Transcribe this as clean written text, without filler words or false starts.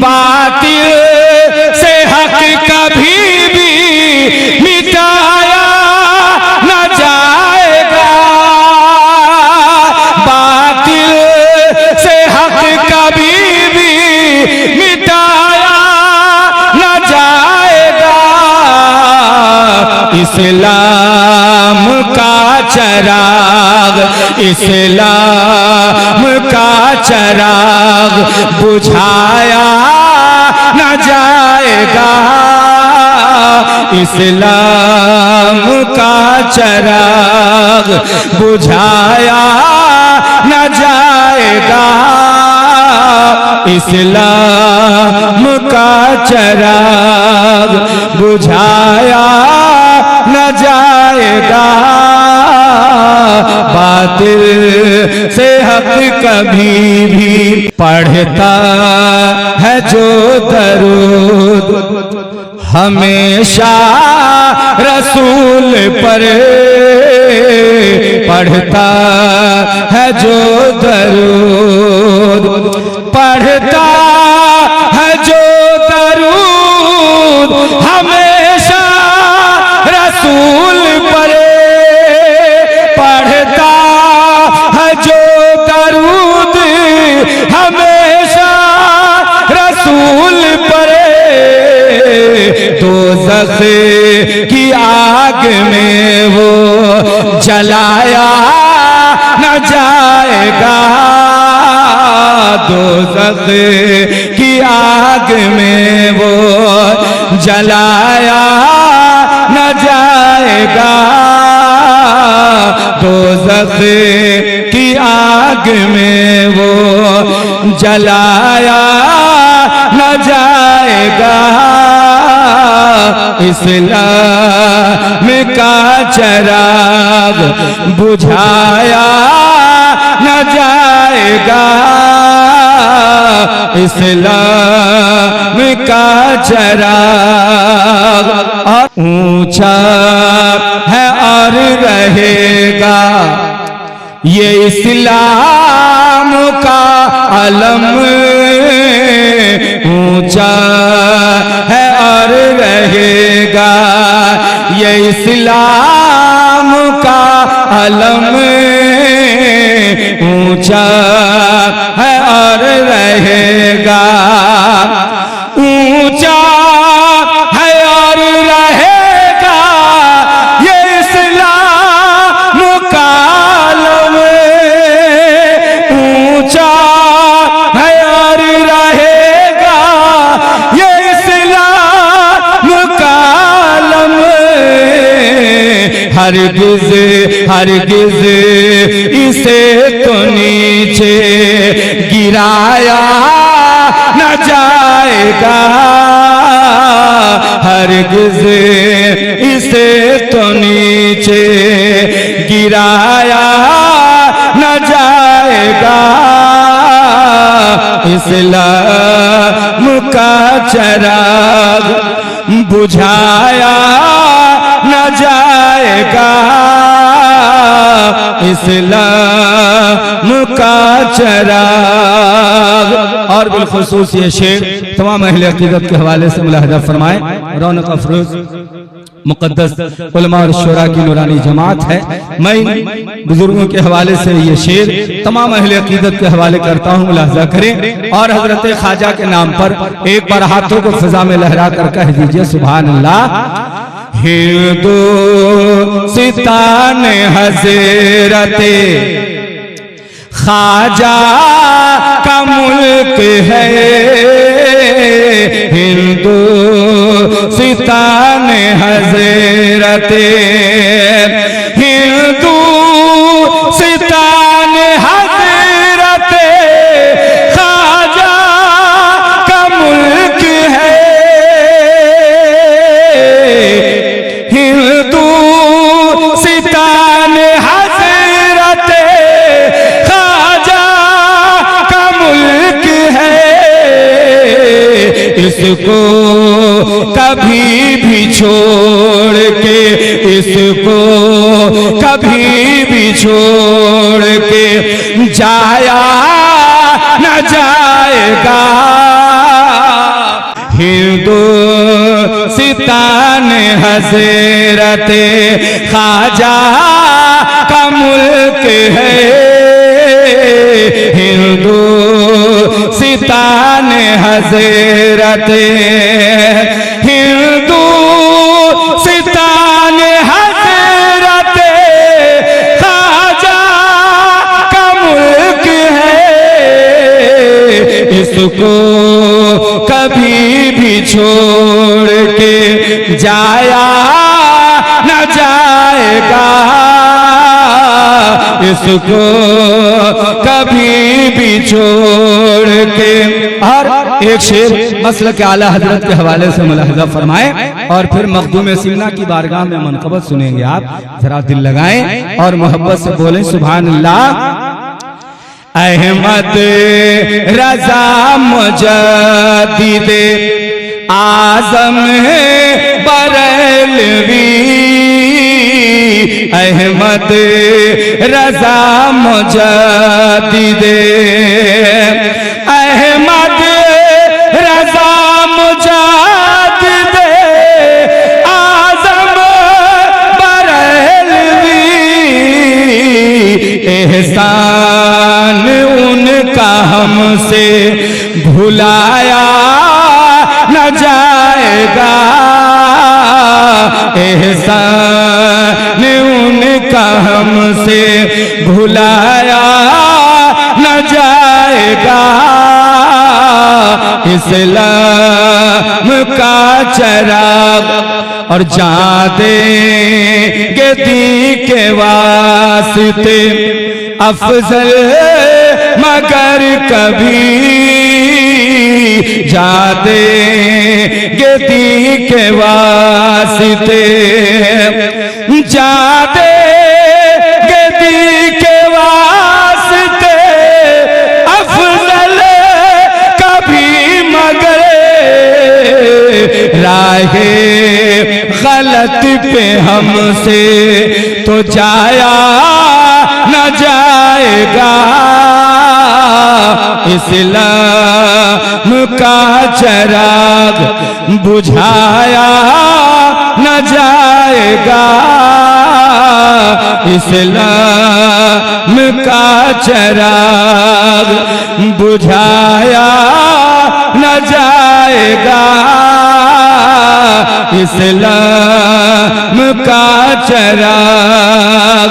बातिल से हक कभी भी मिटाया न जाएगा, बातिल से हक कभी भी मिटाया न जाएगा। इस्लाम का चराग, इस्लाम का चराग बुझाया न जाएगा, इस्लाम का चराग बुझाया न जाएगा, इस्लाम का चराग बुझाया न जाएगा। बातिल से हक कभी भी पढ़ता है जो दरूद, हमेशा रसूल पर पढ़ता है जो दरूद, पढ़ता है जो दरूद हमेशा रसूल पर, पढ़ता है जो दरूद हमेशा रसूल पर, दोज़ख की आग में वो जलाया न जाएगा, दोज़ख की आग में वो जलाया न जाएगा, दोज़ख की आग में वो जलाया न जाएगा। इस्लाम का चराग बुझाया न जाएगा, इस्लाम का चराग ऊंचा है और रहेगा, ये इस्लाम का अलम ऊंचा है और रहेगा, ये इस्लाम का अलम ऊंचा है और रहेगा, ऊंचा है और रहेगा, ये इस्लाम का अलम ऊंचा है और रहेगा, ये इस्लाम का अलम हरगिज़ हरगिज़ इसे तो नीचे गिराया न जाएगा, हरगिज़ इसे तो नीचे गिराया न जाएगा, इस्लाम का चराग बुझाया न जाएगा, इस्लाम का चराग। और बिलखुसूस ये शेर तमाम अहले अकीदत के हवाले से मुलाहिज़ा फरमाएं। रौनक अफरोज मुक़द्दस उलमा और शुरा की नूरानी जमात है। मैं बुजुर्गों के हवाले से ये शेर तमाम अहले अकीदत के हवाले करता हूँ, मुलाहिज़ा करें। और हजरत ख्वाजा के नाम पर एक बार हाथों को फिजा में लहरा कर कह दीजिए सुभान अल्लाह। हिंदुस्तान हज़रते ख्वाजा का मुल्क है, हिंदुस्तान हज़रते हिंदुस्तान हज़रते ख्वाजा का मुल्क है, हिंदुस्तान हज़रते ख्वाजा का मुल्क है, इसको कभी भी छोड़ के, इसको कभी भी छोड़ के जाया न जाएगा, हज़रत ख्वाजा का मुल्क है, हिंदुस्तान हज़रत हिंदुस्तान हज़रत ख्वाजा का मुल्क है, इसको कभी भी छोड़ के जाया न जाएगा, इसको कभी भी छोड़ के। और एक शेर मसलक आला हजरत के हवाले से मुलाहजा फरमाए और फिर मखदूम सीना की बारगाह में मनक़बत सुनेंगे। आप जरा दिल लगाएं और मोहब्बत से बोलें सुभान अल्लाह। अहमद रज़ा मुजद्दिद आज़म बरेलवी, अहमद रज़ा मुजद्दिद, अहमद रज़ा मुजद्दिद आज़म बरेलवी, एहसान उनका हमसे भुलाया न जाएगा, एहसान उनका हमसे भुलाया न जाएगा, इस्लाम का चराग और जान देंगे दी के वास्ते अफजल मगर कभी, जान देंगे दी के वास्ते, जान देंगे दी के वास्ते अफजल कभी मगर राहे गलत पे हमसे तो जाया न जाएगा, इस्लाम का चराग बुझाया न जाएगा, इस्लाम का चराग बुझाया न जाएगा, इस्लाम का चराग